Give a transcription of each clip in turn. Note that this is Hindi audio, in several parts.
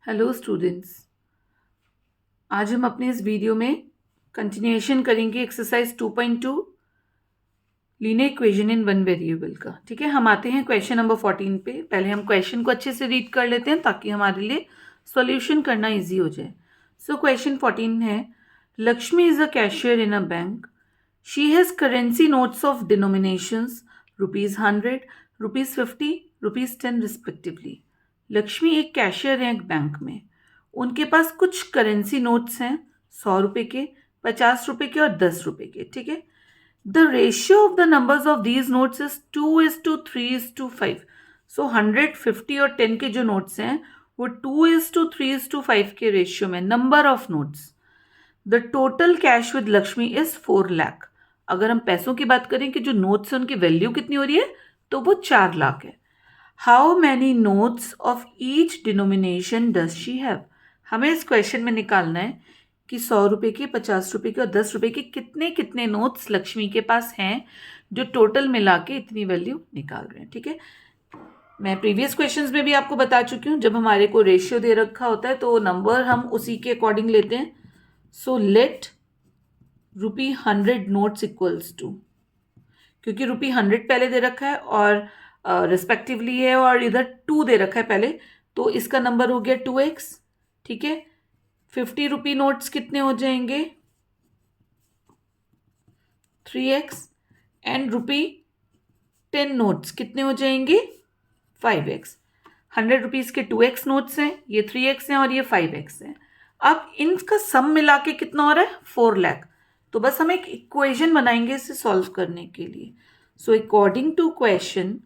Hello students. आज हम अपने इस वीडियो में कंटिन्यूएशन करेंगे exercise 2.2 linear equation in one variable का। ठीक है, हम आते हैं क्वेश्चन नंबर 14 पे। पहले हम क्वेश्चन को अच्छे से रीड कर लेते हैं ताकि हमारे लिए सॉल्यूशन करना इजी हो जाए। सो क्वेश्चन 14 है, Lakshmi is a cashier in a bank. She has currency notes of denominations ₹100, ₹50, ₹10 respectively. Lakshmi एक कैशियर है एक बैंक में। उनके पास कुछ करेंसी नोट्स हैं, 100 रुपए के, 50 रुपए के और 10 रुपए के। ठीक है, the ratio of the numbers of these notes is 2:3:5। सो 100, 50 और 10 के जो नोट्स हैं वो 2:3:5 के रेशियो में number of notes. The total cash with Lakshmi is 4 lakh. अगर हम पैसों की बात करें कि जो नोट्स हैं उनकी वैल्यू कितनी हो रही है, तो वो 4 लाख है। How many notes of each denomination does she have. हमें इस क्वेश्चन में निकालना है कि 100 रुपए के, 50 रुपए के और 10 रुपए के कितने कितने नोट्स लक्ष्मी के पास हैं जो टोटल मिला के इतनी वैल्यू निकाल रहे हैं। ठीक है, मैं प्रीवियस क्वेश्चंस में भी आपको बता चुकी हूँ, जब हमारे को रेशियो दे रखा होता है तो नंबर हम उसी के अकॉर्डिंग लेते हैं। So let ₹100 notes equals to, क्योंकि ₹100 पहले दे रखा है और रिस्पेक्टिवली है और इधर 2 दे रखा है पहले, तो इसका नंबर हो गया 2x। ठीक है, 50 रुपी नोट्स कितने हो जाएंगे, 3x। एंड ₹10 नोट्स कितने हो जाएंगे, 5x। 100 रुपीज के 2x नोट्स हैं, ये 3x हैं और ये 5x हैं। अब इनका सम मिला के कितना हो रहा है, 4 लाख। तो बस हम एक इक्वेशन बनाएंगे इसे सॉल्व करने के लिए। सो अकॉर्डिंग टू क्वेश्चन,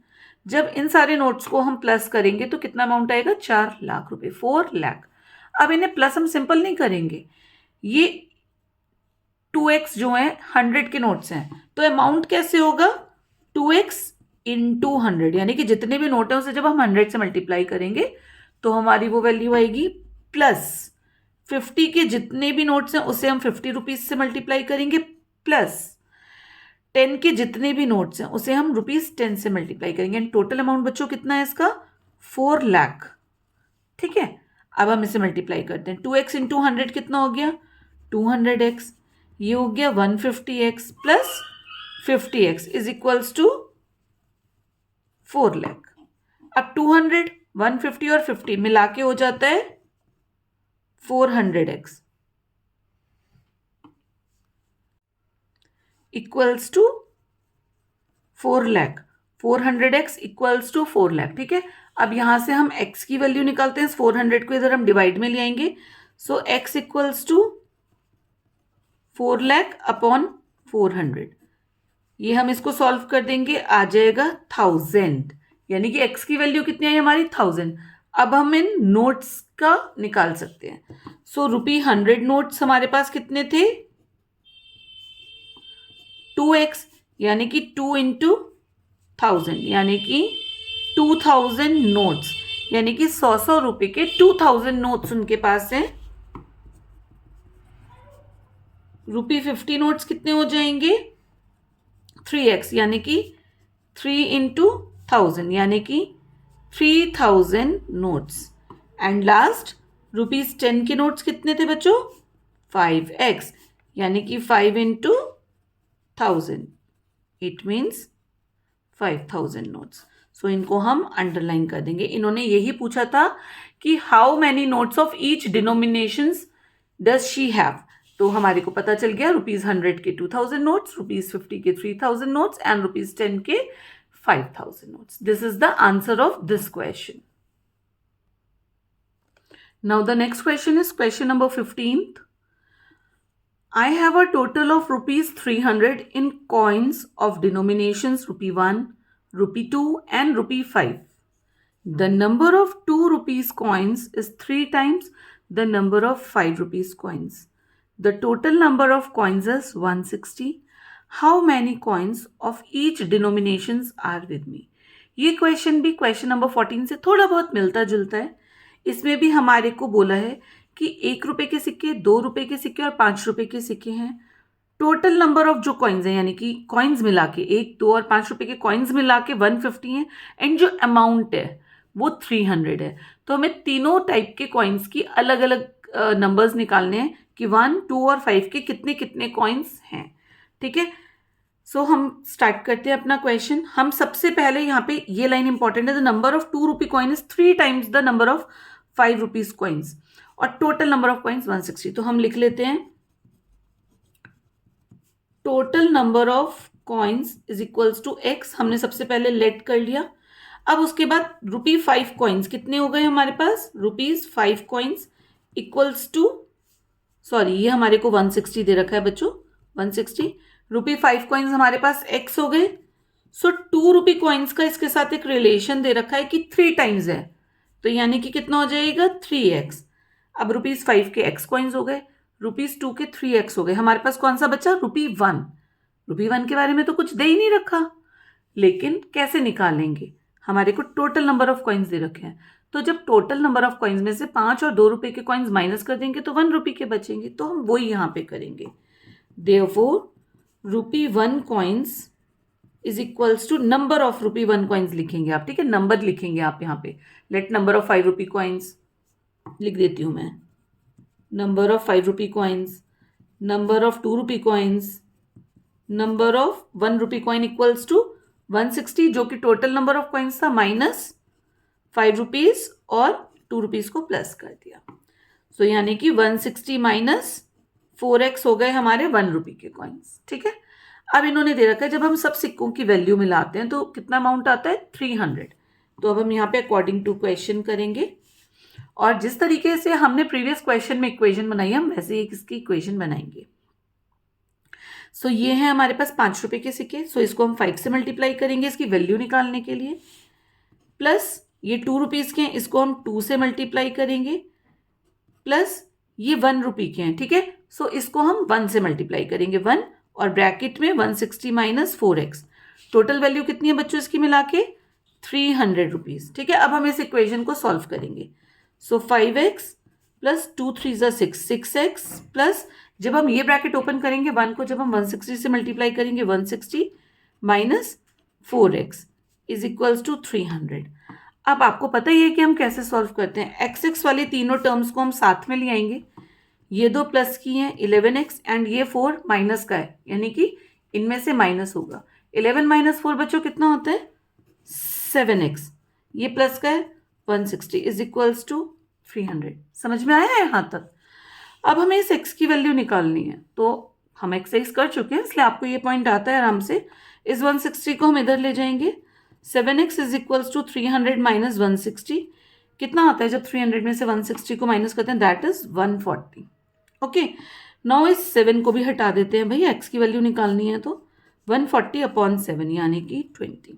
जब इन सारे नोट्स को हम प्लस करेंगे तो कितना अमाउंट आएगा, 4 लाख रुपए, 4 लाख। अब इन्हें प्लस हम सिंपल नहीं करेंगे, ये 2x जो है 100 के नोट्स हैं, तो अमाउंट कैसे होगा, 2x इंटू 100, यानी कि जितने भी नोट है उसे जब हम 100 से मल्टीप्लाई करेंगे तो हमारी वो वैल्यू आएगी। प्लस 50 के जितने भी नोट्स हैं उसे हम 50 रुपीज से मल्टीप्लाई करेंगे, प्लस 10 के जितने भी नोट्स हैं उसे हम ₹10 से मल्टीप्लाई करेंगे। एंड टोटल अमाउंट बच्चों कितना है इसका, 4 लाख। ठीक है, अब हम इसे मल्टीप्लाई करते हैं। 2x इंटू 100 कितना हो गया, 200x। ये हो गया 150x plus 50x is equals to 4 lakh. अब 200, 150 और 50 मिला के हो जाता है 400x equals to 4 lakh. 400x equals to 4 lakh. ठीक है, अब यहां से हम x की वैल्यू निकालते हैं, 400 को इधर हम डिवाइड में ले आएंगे। So x equals to 4 lakh upon 400। ये हम इसको सॉल्व कर देंगे, आ जाएगा 1000, यानी कि x की वैल्यू कितनी आई हमारी, 1000। अब हम इन नोट्स का निकाल सकते हैं। सो ₹100 नोट्स हमारे पास कितने थे, 2x, यानी कि 2 इंटू 1000, यानी कि 2000 नोट्स, यानी कि 100 रुपए के 2000 नोट्स उनके पास हैं। ₹50 नोट्स कितने हो जाएंगे, 3x, यानी कि 3 इंटू 1000, यानी कि 3000 नोट्स। एंड लास्ट ₹10 के नोट्स कितने थे बच्चों, 5x, यानी कि 5 इंटू 1000, इट मीन्स 5000 नोट्स। सो इनको हम अंडरलाइन कर देंगे। इन्होंने यही पूछा था कि how many notes of each denominations does she have. तो हमारे को पता चल गया, ₹100 के 2000 नोट्स, ₹50 के 3000 नोट्स एंड ₹10 के 5000 notes. This is the answer of this question. Now the next question is question number 15th. I have a total of ₹300 in coins of denominations ₹1, ₹2 and ₹5. The number of 2 rupees coins is 3 times the number of 5 rupees coins. The total number of coins is 160. How many coins of each denominations are with me? ये क्वेश्चन भी क्वेश्चन नंबर 14 से थोड़ा बहुत मिलता जुलता है। इसमें भी हमारे को बोला है कि 1 रुपए के सिक्के, 2 रुपए के सिक्के और 5 रुपए के सिक्के हैं। टोटल नंबर ऑफ जो कॉइन्स हैं, यानी कि कॉइन्स मिला के 1, 2 और 5 रुपए के कॉइन्स मिला के 150 हैं। एंड जो अमाउंट है वो 300 है। तो हमें तीनों टाइप के कॉइन्स की अलग अलग नंबर्स निकालने हैं कि 1, 2 और 5 के कितने कितने कॉइन्स हैं। ठीक है, सो हम स्टार्ट करते हैं अपना क्वेश्चन। हम सबसे पहले यहाँ पे ये लाइन इंपॉर्टेंट है, the number of 2 rupee coin is 3 times the number of 5 rupees coins और टोटल नंबर ऑफ कॉइन्स 160। तो हम लिख लेते हैं total number of coins is equals to x. हमने सबसे पहले लेट कर लिया। अब उसके बाद ₹5 कॉइन्स कितने हो गए हमारे पास, ₹5 कॉइन्स इक्वल्स टू, सॉरी ये हमारे को 160 दे रखा है बच्चों, 160 ₹5 कॉइन्स हमारे पास एक्स हो गए। सो 2 रुपी कॉइन्स का इसके साथ एक रिलेशन दे रखा है कि 3 टाइम्स है, तो यानी कि कितना हो जाएगा 3x। अब ₹5 के x कॉइन्स हो गए, ₹2 के 3x हो गए। हमारे पास कौन सा बचा, ₹1। ₹1 के बारे में तो कुछ दे ही नहीं रखा, लेकिन कैसे निकालेंगे, हमारे को टोटल नंबर ऑफ कॉइन्स दे रखे हैं। तो जब टोटल नंबर ऑफ कॉइन्स में से 5 और 2 रुपए के कॉइन्स माइनस कर देंगे तो 1 रुपी के बचेंगे, तो हम वही यहाँ पे करेंगे। Therefore ₹1 coins is equals to number of ₹1 coins लिखेंगे आप, ठीक है, नंबर लिखेंगे आप यहाँ पे। Let number of 5 rupee coins लिख देती हूँ मैं, number of 5 rupee coins, number of 2 rupee coins, number of 1 rupee coin equals to 160, जो कि टोटल नंबर ऑफ कॉइन्स था, माइनस 5 रुपीज और 2 रुपीज को प्लस कर दिया। सो यानी कि 160 माइनस 4x हो गए हमारे 1 रुपी के कॉइन्स। ठीक है, अब इन्होंने दे रखा है जब हम सब सिक्कों की वैल्यू मिलाते हैं तो कितना अमाउंट आता है 300। तो अब हम यहाँ पे अकॉर्डिंग टू क्वेश्चन करेंगे, और जिस तरीके से हमने प्रीवियस क्वेश्चन में इक्वेशन बनाई हम वैसे ही इसकी इक्वेशन बनाएंगे। सो ये है हमारे पास 5 रुपए के सिक्के। सो इसको हम 5 से मल्टीप्लाई करेंगे इसकी वैल्यू निकालने के लिए, प्लस ये 2 रुपीज के हैं, इसको हम 2 से मल्टीप्लाई करेंगे, प्लस ये 1 रुपी के हैं। ठीक है, सो इसको हम 1 से मल्टीप्लाई करेंगे, 1 और ब्रैकेट में 160 माइनस 4x। टोटल वैल्यू कितनी है बच्चों इसकी मिला के 300 रुपीज। ठीक है, अब हम इस इक्वेशन को सॉल्व करेंगे। सो 5x प्लस 2 3 6, 6x प्लस, जब हम ये ब्रैकेट ओपन करेंगे 1 को जब हम 160 से मल्टीप्लाई करेंगे 160 minus 4x is equals to 300। अब आपको पता ही है कि हम कैसे सॉल्व करते हैं। एक्स वाली तीनों टर्म्स को हम साथ में ले आएंगे, ये 2 प्लस की हैं 11x एंड ये 4 माइनस का है, यानी कि इनमें से माइनस होगा। 11 माइनस 4 बच्चों कितना होता है 7x, ये प्लस का है 160 इज इक्वल्स टू 300। समझ में आया है यहाँ तक। अब हमें इस x की वैल्यू निकालनी है, तो हम एक्सरसाइज कर चुके हैं इसलिए आपको ये पॉइंट आता है आराम से। इस 160 को हम इधर ले जाएंगे, 7x is equals to 300 minus 160, कितना आता है जब 300 में से 160 को माइनस करते हैं, दैट इज 140। ओके, नाउ इस 7 को भी हटा देते हैं भाई, x की वैल्यू निकालनी है तो 140 अपॉन 7 यानी कि 20।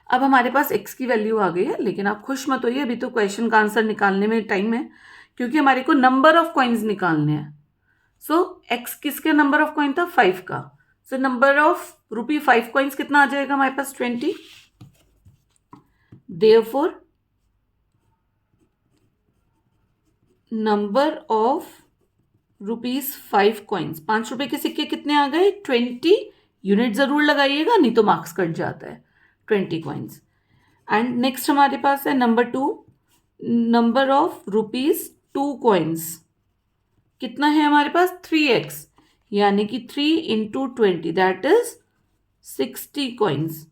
अब हमारे पास x की वैल्यू आ गई है, लेकिन आप खुश मत होइए, अभी तो क्वेश्चन का आंसर निकालने में टाइम है, क्योंकि हमारे को नंबर ऑफ कॉइन्स निकालने हैं। सो x किसके नंबर ऑफ कॉइन था 5 का, सो नंबर ऑफ ₹5 कॉइन्स कितना आ जाएगा हमारे पास 20। देयरफॉर नंबर ऑफ ₹5 कॉइन्स, 5 रुपए के सिक्के कितने आ गए 20, यूनिट जरूर लगाइएगा नहीं तो मार्क्स कट जाता है, 20 कॉइन्स। एंड नेक्स्ट हमारे पास है नंबर 2, नंबर ऑफ ₹2 कॉइन्स कितना है हमारे पास 3x, यानी कि 3 इंटू 20 दैट इज 60 कॉइन्स।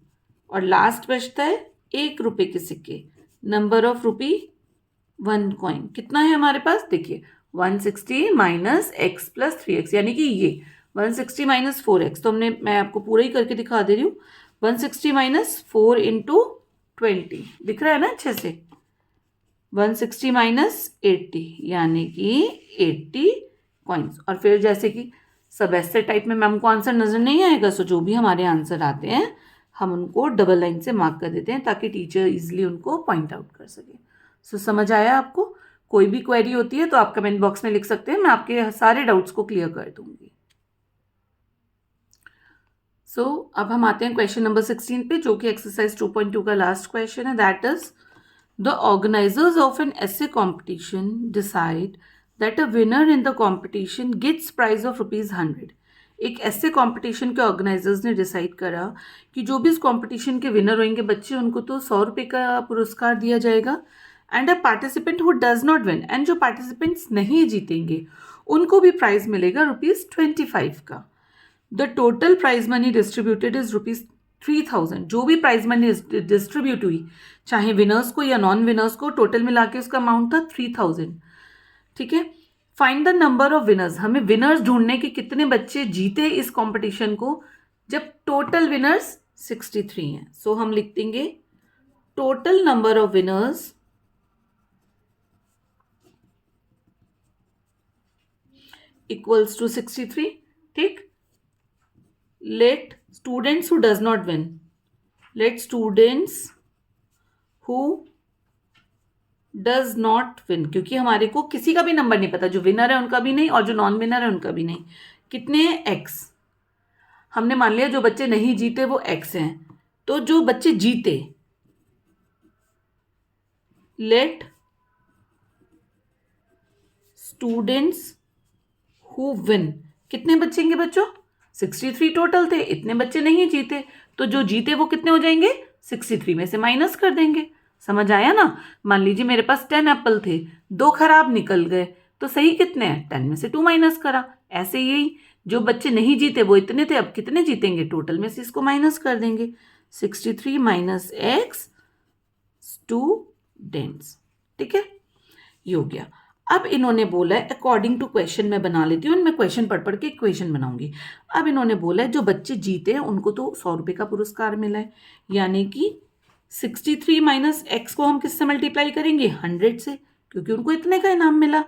और लास्ट बचता है 1 रुपए के सिक्के, नंबर ऑफ ₹1 कॉइन कितना है हमारे पास, देखिए 160 माइनस x प्लस 3x, यानी कि ये 160 माइनस 4x, तो मैं आपको पूरा ही करके दिखा दे रही हूँ। 160 माइनस 4 इंटू 20 दिख रहा है ना अच्छे से, 160 माइनस 80 यानी कि 80 कॉइन्स। और फिर जैसे कि सब ऐसे टाइप में मैम को आंसर नजर नहीं आएगा, सो जो भी हमारे आंसर आते हैं हम उनको डबल लाइन से मार्क कर देते हैं ताकि टीचर इजीली उनको पॉइंट आउट कर सके। सो समझ आया आपको। कोई भी क्वेरी होती है तो आप कमेंट बॉक्स में लिख सकते हैं, मैं आपके सारे डाउट्स को क्लियर कर दूंगी। सो अब हम आते हैं क्वेश्चन नंबर 16 पे, जो कि एक्सरसाइज 2.2 का लास्ट क्वेश्चन है। That is the organisers of an essay competition decide that a winner in the competition gets prize of ₹100 एक ऐसे कंपटीशन के ऑर्गेनाइजर्स ने डिसाइड करा कि जो भी इस कंपटीशन के विनर होंगे बच्चे, उनको तो 100 रुपये का पुरस्कार दिया जाएगा, and a participant who does not win, and जो पार्टिसिपेंट्स नहीं जीतेंगे उनको भी प्राइज मिलेगा ₹25 का। The total prize money distributed is ₹3000। जो भी प्राइज मनी डिस्ट्रीब्यूट हुई, चाहे विनर्स को या नॉन विनर्स को, टोटल मिला के उसका अमाउंट था 3000। ठीक है, find the number of winners. हमें विनर्स ढूंढने के कितने बच्चे जीते इस कंपटीशन को, जब टोटल विनर्स 63 हैं। सो हम लिख देंगे total number of winners equals to 63। ठीक, let students who does not win, let students who does not win, क्योंकि हमारे को किसी का भी नंबर नहीं पता, जो विनर है उनका भी नहीं और जो नॉन विनर है उनका भी नहीं। कितने हैं? एक्स। हमने मान लिया जो बच्चे नहीं जीते वो एक्स हैं, तो जो बच्चे जीते, लेट स्टूडेंट्स हु विन, कितने बचेंगे बच्चों? 63 टोटल थे, इतने बच्चे नहीं जीते, तो जो जीते वो कितने हो जाएंगे? 63 में से माइनस कर देंगे। समझ आया ना? मान लीजिए मेरे पास 10 एप्पल थे, 2 खराब निकल गए, तो सही कितने हैं? 10 में से 2 माइनस करा। ऐसे यही जो बच्चे नहीं जीते वो इतने थे, अब कितने जीतेंगे? टोटल में से इसको माइनस कर देंगे। 63 माइनस एक्स स्टूडेंट्स। ठीक है, ये हो गया। अब इन्होंने बोला है अकॉर्डिंग टू क्वेश्चन, मैं बना लेती हूँ, मैं क्वेश्चन पढ़ पढ़ के इक्वेशन बनाऊंगी। अब इन्होंने बोला है जो बच्चे जीते हैं उनको तो 100 रुपये का पुरस्कार मिला है, यानी कि 63 माइनस एक्स को हम किससे मल्टीप्लाई करेंगे? 100 से, क्योंकि उनको इतने का इनाम मिला।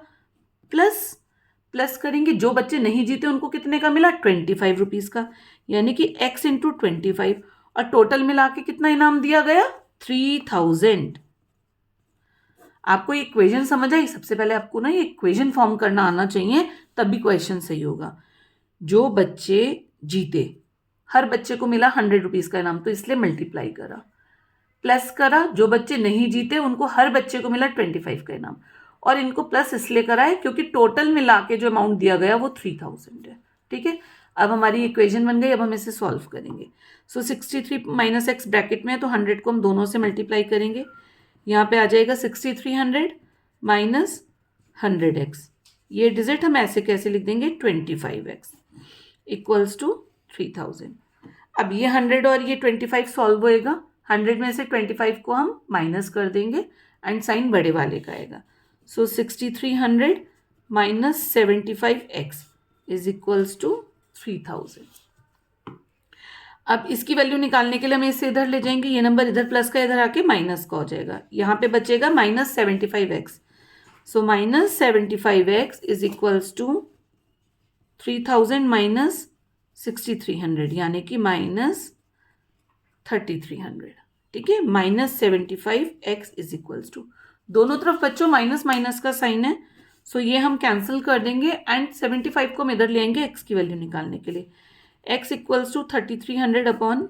प्लस करेंगे जो बच्चे नहीं जीते उनको कितने का मिला? 25 रुपीज़ का, यानी कि x इंटू 25, और टोटल मिला के कितना इनाम दिया गया? 3000। आपको ये इक्वेशन समझ आई? सबसे पहले आपको ना ये इक्वेशन फॉर्म करना आना चाहिए, तभी क्वेश्चन सही होगा। जो बच्चे जीते, हर बच्चे को मिला 100 रुपीज़ का इनाम, तो इसलिए मल्टीप्लाई करा, प्लस करा जो बच्चे नहीं जीते उनको हर बच्चे को मिला 25 का इनाम, और इनको प्लस इसलिए करा है क्योंकि टोटल मिला के जो अमाउंट दिया गया वो 3000 है। ठीक है, अब हमारी इक्वेशन बन गई, अब हम इसे सॉल्व करेंगे। सो 63 माइनस एक्स ब्रैकेट में है, तो 100 को हम दोनों से मल्टीप्लाई करेंगे। यहाँ पे आ जाएगा 6300 माइनस 100x, ये डिजिट हम ऐसे कैसे लिख देंगे? 25x equals to 3000। अब ये 100 और ये 25 सॉल्व होएगा, 100 में से 25 को हम माइनस कर देंगे एंड साइन बड़े वाले का आएगा। So 6300 minus 75x is equals to 3000। अब इसकी वैल्यू निकालने के लिए हम इसे इधर ले जाएंगे, ये नंबर इधर प्लस का इधर आके माइनस का हो जाएगा, यहाँ पे बचेगा minus 75x। So minus 75x is equals to 3000 minus 6300, यानी कि माइनस 3300। ठीक है, minus 75x is equals to, दोनों तरफ बच्चों माइनस माइनस का साइन है, सो ये हम कैंसिल कर देंगे एंड 75 को हम इधर ले आएंगे x की वैल्यू निकालने के लिए। x equals to 3300 upon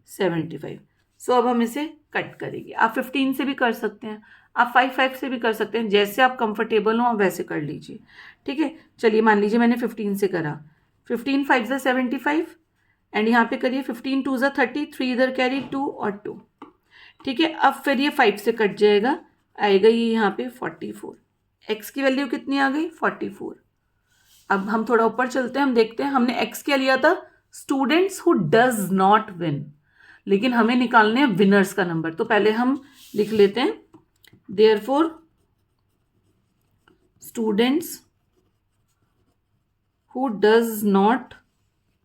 75। So अब हम इसे कट करेंगे। आप 15 से भी कर सकते हैं, आप 5 से भी कर सकते हैं, जैसे आप कंफर्टेबल हो आप वैसे कर लीजिए। ठीक है, चलिए मान लीजिए मैंने 15 से करा, 15 5 ज़ा 75 एंड यहाँ पे करिए 15 2 ज़ा 30, 3 इधर कैरी 2 और 2। ठीक है, अब फिर ये 5 से कट जाएगा, आएगा ये यहाँ पे 44। x की वैल्यू कितनी आ गई? 44। अब हम थोड़ा ऊपर चलते हैं, हम देखते हैं हमने x क्या लिया था? Students who does not win, लेकिन हमें निकालने हैं विनर्स का नंबर, तो पहले हम लिख लेते हैं therefore students who does not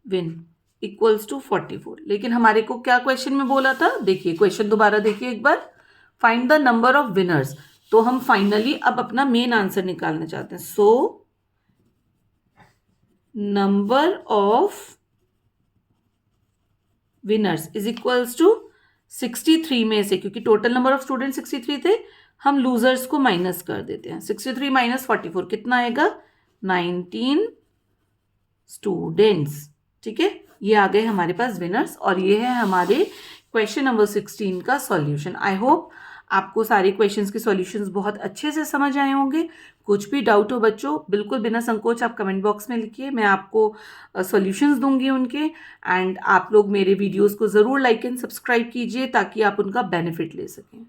win equals to 44। लेकिन हमारे को क्या क्वेश्चन में बोला था? देखिए क्वेश्चन दोबारा देखिए एक बार, find the number of winners. तो हम फाइनली अब अपना मेन आंसर निकालना चाहते हैं। So number of winners is equals to 63 में से, क्योंकि टोटल नंबर ऑफ स्टूडेंट 63 थे, हम लूजर्स को माइनस कर देते हैं। 63 माइनस 44 कितना आएगा? 19 स्टूडेंट्स। ठीक है, ये आ गए हमारे पास विनर्स, और ये है हमारे क्वेश्चन नंबर 16 का सॉल्यूशन। आई होप आपको सारे क्वेश्चंस के सॉल्यूशंस बहुत अच्छे से समझ आए होंगे। कुछ भी डाउट हो बच्चों, बिल्कुल बिना संकोच आप कमेंट बॉक्स में लिखिए, मैं आपको सॉल्यूशंस दूंगी उनके। एंड आप लोग मेरे वीडियोस को ज़रूर लाइक एंड सब्सक्राइब कीजिए ताकि आप उनका बेनिफिट ले सकें।